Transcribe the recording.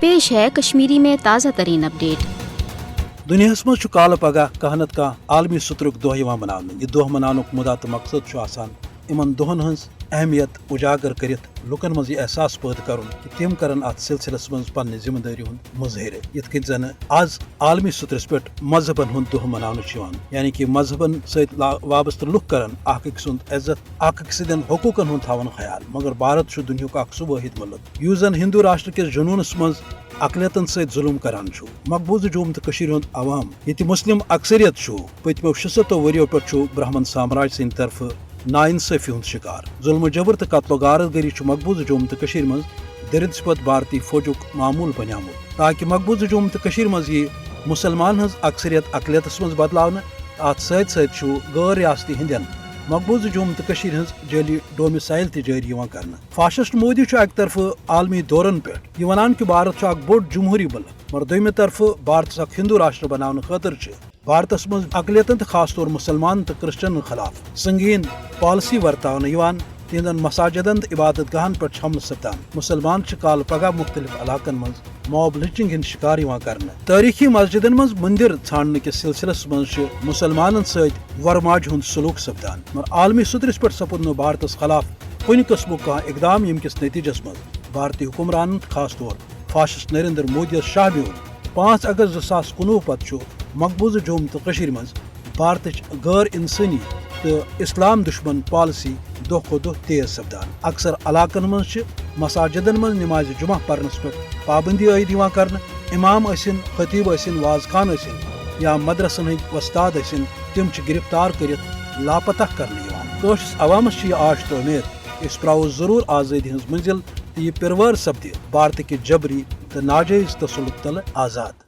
پیش ہے کشمیری میں تازہ ترین اپڈیٹ۔ دنیا مز کال پگہ کھاہ نتہ کھانا عالمی سترک دہ منانے۔ یہ دہ منانک مدعا تو مقصد آسان ان دہن ہز اہمیت اجاگر کرت لکن مز یہ احساس پید کرن کہ تم کرن ات سلسلس مز پنہ ذمہ داری ہند مظاہرہ، یت کن زن آز عالمی سترس پہ مذہبن ہند دہ منانے یعنی کہ مذہبن ست وابستہ لک کرن اخ أکۍ سُنٛد عزت اخ أکۍ سٕنٛدٮ۪ن حقوٗقن ہند تھاون خیال۔ مگر بھارت چھ دنیاک اخ سہ وٲحد ملک یُس زن ہندو راشٹر کس جنونس مز اقلیتن ست ظلم کران چھُ۔ مقبوضہ جوم تو کشیر ہند عوام یہ مسلم اکثریت چھُ پتمو 600 ؤریو پہ برہمن سامراج سند طرف ناانصافی ہند شکار۔ ظلم و جبر تو قتل و غارت گری مقبوضہ جوم تو کشیر مز درد پت بھارتی فوجک معمول بنیامت تاکہ مقبوضہ جوم تو کشیر مز یہ مسلمان ہز اکثریت اقلیتس مز بدلاؤن۔ ات ست ست غیر ریاستی ہندین مقبوضہ جوم تو کشیر ہز جعلی ڈومسائل تہ جاری کرنا۔ فاشسٹ مودی اکہ طرف عالمی دورن پہ یہ ونان کہ بھارت اخ بوڑ جمہوری ملک، مگر دویمہ طرف بھارت اخ ہندو راشٹر بنانے خاطر بھارتس مز اقلیتن تو خاص طور مسلمان تو کرسچن خلاف سنگین پالسی ورتاؤن، تہذن مساجدن تو عبادت گاہن پہ حملہ سپدان۔ مسلمان کال پگہ مختلف علاقن مز موب لنچنگ ہند شکار کرنے۔ تاریخی مسجدن مز مندر ژھانڈنے کس سلسلس مز مسلمانن ست ورماج ہند سلوک سپدان، مگر عالمی سترس پہ سپد نو بھارتس خلاف کن قسم کا اقدام یم کس نتیجس مز بھارتی حکمران خاص طور فاشسٹ نریندر مودی شاہ میون 5 اگست 2019 پتہ مقبوضہ جوم تو کشیر مز بھارت غیر انسانی تو اسلام دشمن پالسی دہ کھو دہ تیز سپدان۔ اکثر علاقن مز مساجدن مز نماز جمعہ پرنس پہ پابندی عائد کرنے۔ امام ٲسِن، خطیب ٲسِن، واز خان ٲسِن یا مدرسن ہند وستاد ٲسِن، تم گرفتار کرت لاپتہ کرنے۔ کٲشرس عوامس یہ آش تو امید اس تراو ضرور آزادی ہز منزل تو یہ پروار سپدِ بھارت کہ جبری تو ناجائز تسلط تل آزاد۔